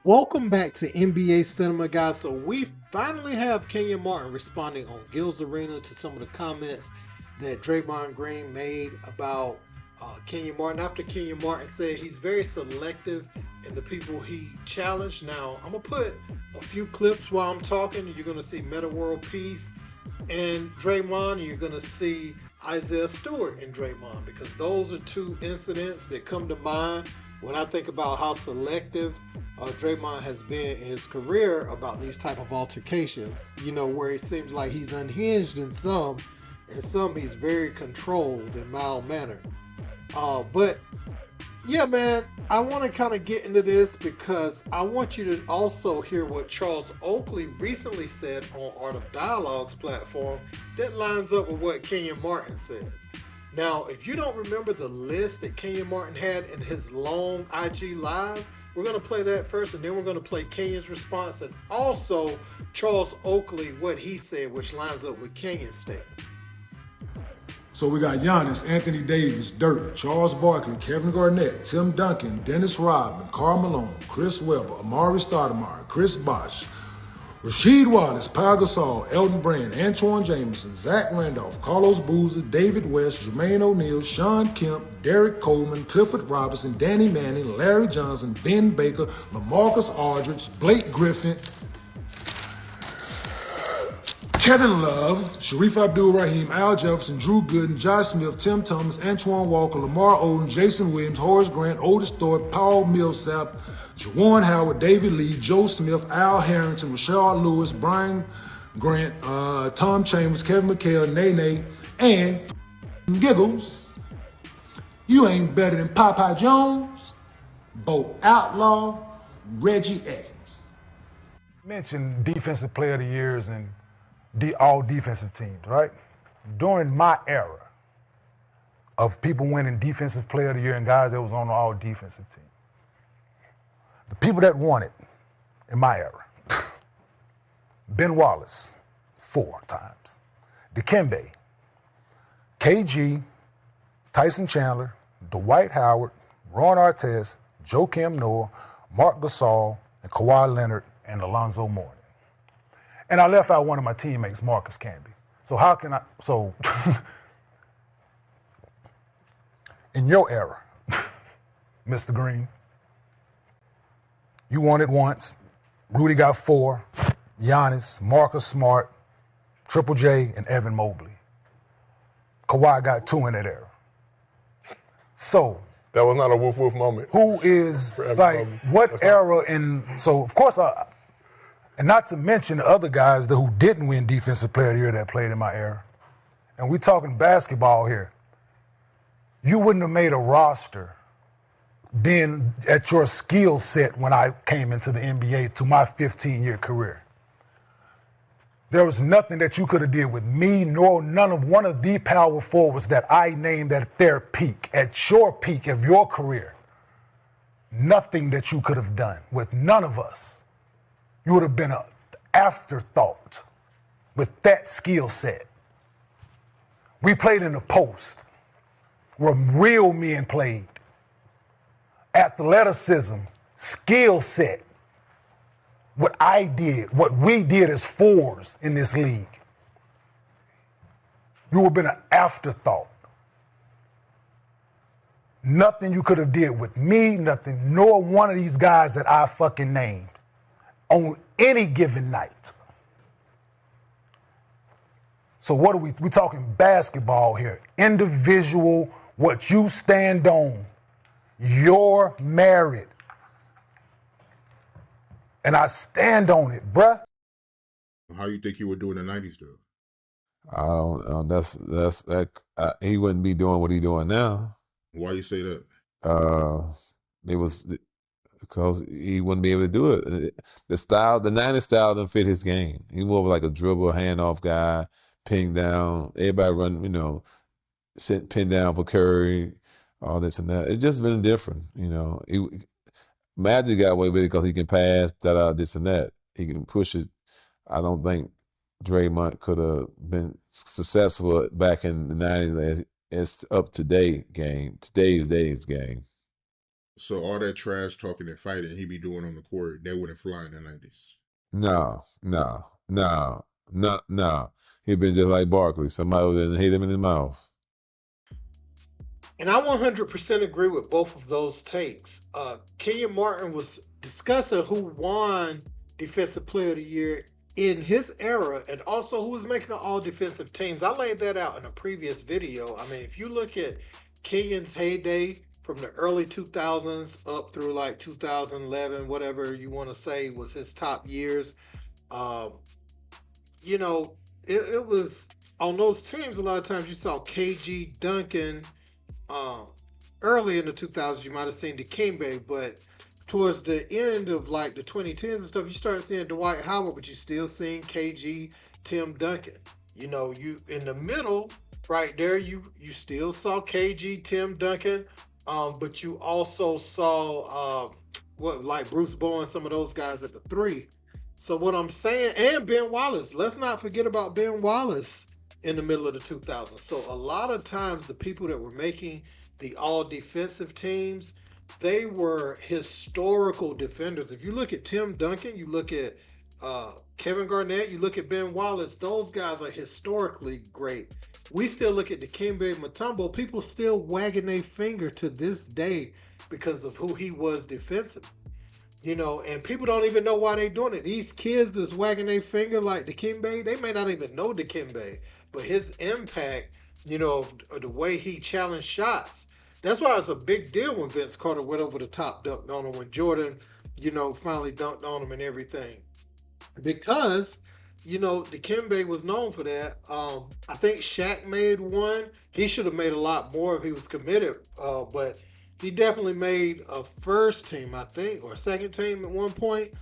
Welcome back to NBA Cinema, guys. So we finally have Kenyon Martin responding on Gil's Arena to some of the comments that Draymond Green made about Kenyon Martin. After Kenyon Martin said he's very selective in the people he challenged. Now I'm gonna put a few clips while I'm talking. You're gonna see Meta World Peace and Draymond. And you're gonna see Isaiah Stewart and Draymond because those are two incidents that come to mind when I think about how selective Draymond has been in his career about these type of altercations. You know, where it seems like he's unhinged in some, and some he's very controlled and mild mannered. But yeah, man, I want to kind of get into this because I want you to also hear what Charles Oakley recently said on Art of Dialogue's platform that lines up with what Kenyon Martin says. Now, if you don't remember the list that Kenyon Martin had in his long IG live, we're going to play that first, and then we're going to play Kenyon's response and also Charles Oakley, what he said, which lines up with Kenyon's statements. So we got Giannis, Anthony Davis, Dirk, Charles Barkley, Kevin Garnett, Tim Duncan, Dennis Rodman, Karl Malone, Chris Webber, Amari Stoudemire, Chris Bosh, Rasheed Wallace, Pau Gasol, Elton Brand, Antoine Jameson, Zach Randolph, Carlos Boozer, David West, Jermaine O'Neal, Sean Kemp, Derek Coleman, Clifford Robinson, Danny Manning, Larry Johnson, Ben Baker, LaMarcus Aldridge, Blake Griffin, Kevin Love, Sharif Abdul-Rahim, Al Jefferson, Drew Gooden, Josh Smith, Tim Thomas, Antoine Walker, Lamar Odom, Jason Williams, Horace Grant, Otis Thorpe, Paul Millsap, Jawan Howard, David Lee, Joe Smith, Al Harrington, Rashard Lewis, Brian Grant, Tom Chambers, Kevin McHale, Nene, and Giggles. You ain't better than Popeye Jones, Bo Outlaw, Reggie Evans. Mentioned defensive player of the years and all defensive teams, right? During my era of people winning defensive player of the year and guys that was on the all defensive team, the people that won it in my era, Ben Wallace, 4 times, Dikembe, KG, Tyson Chandler, Dwight Howard, Ron Artest, Joakim Noah, Mark Gasol, and Kawhi Leonard, and Alonzo Mourning. And I left out one of my teammates, Marcus Camby. So how can I, in your era, Mr. Green, you won it once. Rudy got 4, Giannis, Marcus Smart, Triple J, and Evan Mobley. Kawhi got 2 in that era. So that was not a woof-woof moment. Who is, like, what era so of course, and not to mention the other guys who didn't win Defensive Player of the Year that played in my era. And we talking basketball here. You wouldn't have made a roster being at your skill set when I came into the NBA to my 15-year career. There was nothing that you could have did with me, nor one of the power forwards that I named at their peak, at your peak of your career. Nothing that you could have done with none of us. You would have been an afterthought with that skill set. We played in the post where real men played. Athleticism, skill set, what I did, what we did as fours in this league. You would have been an afterthought. Nothing you could have did with me, nothing, nor one of these guys that I fucking named on any given night. So what are we talking basketball here. Individual, what you stand on, your merit. And I stand on it, bruh. How you think you would do in the 90s, though? I don't know. He wouldn't be doing what he's doing now. Why you say that? It was because he wouldn't be able to do it. The 90s style didn't fit his game. He more of like a dribble, handoff guy, ping down. Everybody run, pin down for Curry, all this and that. It's just been different, Magic got away with it because he can pass, this and that. He can push it. I don't think Draymond could have been successful back in the 90s as up to date game, today's game. So all that trash talking and fighting he be doing on the court, that wouldn't fly in the 90s. No, no, no, no, no. He'd been just like Barkley. Somebody would have hit him in his mouth. And I 100% agree with both of those takes. Kenyon Martin was discussing who won Defensive Player of the Year in his era and also who was making the all-defensive teams. I laid that out in a previous video. I mean, if you look at Kenyon's heyday from the early 2000s up through like 2011, whatever you want to say was his top years, you know, it was on those teams. A lot of times you saw KG, Duncan. Early in the 2000s, you might have seen Dikembe, but towards the end of like the 2010s and stuff, you start seeing Dwight Howard, but you still seeing KG, Tim Duncan. You know, you in the middle, right there, you still saw KG, Tim Duncan, but you also saw like Bruce Bowen, some of those guys at the 3. So what I'm saying, and Ben Wallace, let's not forget about Ben Wallace in the middle of the 2000s. So a lot of times the people that were making the all defensive teams, they were historical defenders. If you look at Tim Duncan, you look at Kevin Garnett, you look at Ben Wallace, those guys are historically great. We still look at Dikembe Mutombo, people still wagging their finger to this day because of who he was defensively. You know, and people don't even know why they're doing it. These kids that's wagging their finger like Dikembe, they may not even know Dikembe, but his impact, you know, the way he challenged shots, that's why it's a big deal when Vince Carter went over the top, dunked on him, when Jordan, you know, finally dunked on him and everything. Because, you know, Dikembe was known for that. I think Shaq made one. He should have made a lot more if he was committed, but he definitely made a first team, I think, or second team at one point.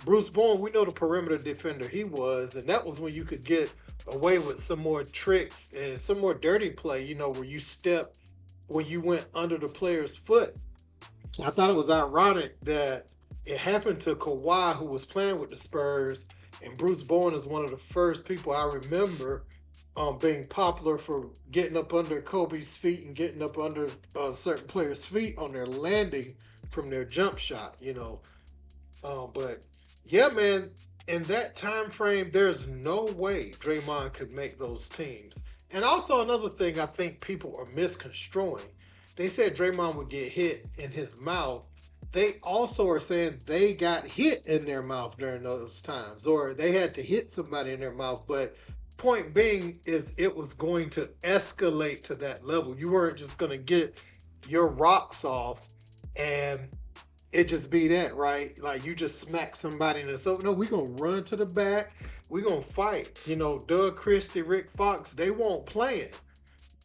Bruce Bowen, we know the perimeter defender he was, and that was when you could get away with some more tricks and some more dirty play, you know, where you step when you went under the player's foot. I thought it was ironic that it happened to Kawhi, who was playing with the Spurs, and Bruce Bowen is one of the first people I remember being popular for getting up under Kobe's feet and getting up under certain players' feet on their landing from their jump shot, you know. But yeah, man, in that time frame, there's no way Draymond could make those teams. And also another thing I think people are misconstruing. They said Draymond would get hit in his mouth. They also are saying they got hit in their mouth during those times, or they had to hit somebody in their mouth. But point being is it was going to escalate to that level. You weren't just going to get your rocks off and it just be that, right? Like you just smack somebody in the so no, we're going to run to the back. We're going to fight. You know, Doug Christie, Rick Fox, they won't play it.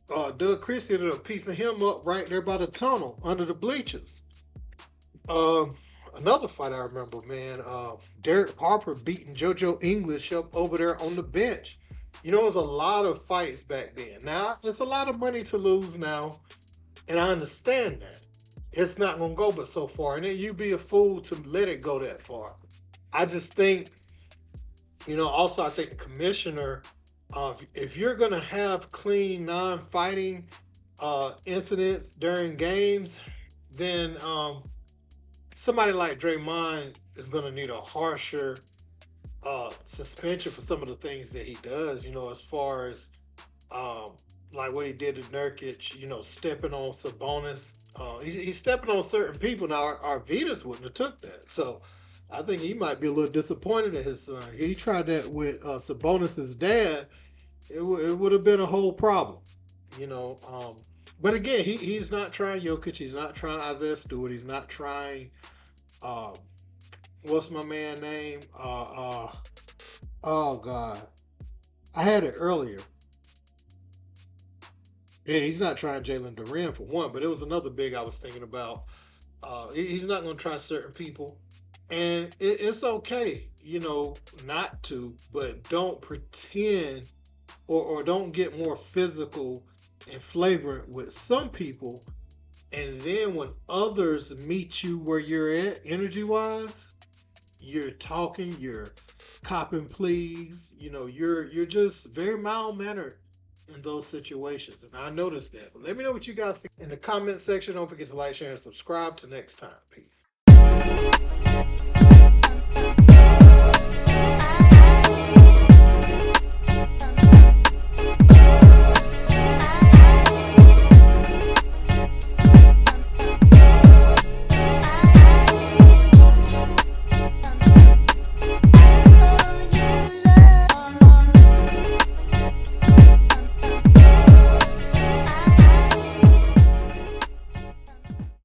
Doug Christie ended up piecing him up right there by the tunnel under the bleachers. Another fight I remember, man, Derek Harper beating JoJo English up over there on the bench. You know, it was a lot of fights back then. Now, it's a lot of money to lose now, and I understand that. It's not going to go but so far, and then you'd be a fool to let it go that far. I just think, you know, also I think the commissioner, if you're going to have clean, non-fighting incidents during games, then somebody like Draymond is going to need a harsher suspension for some of the things that he does, you know, as far as like what he did to Nurkic, you know, stepping on Sabonis. He's stepping on certain people. Now, Arvydas wouldn't have took that. So I think he might be a little disappointed in his son. He tried that with Sabonis' dad. It would have been a whole problem, you know. But again, he's not trying Jokic. He's not trying Isaiah Stewart. He's not trying, what's my man name? Oh, God. I had it earlier. Yeah, he's not trying Jalen Duren for one, but it was another big I was thinking about. He's not going to try certain people. And it's okay, you know, not to, but don't pretend or don't get more physical and flagrant with some people. And then when others meet you where you're at, energy-wise, you're talking, you're copping pleas, you know, you're just very mild-mannered in those situations. And I noticed that. But let me know what you guys think in the comment section. Don't forget to like, share, and subscribe. Till next time. Peace.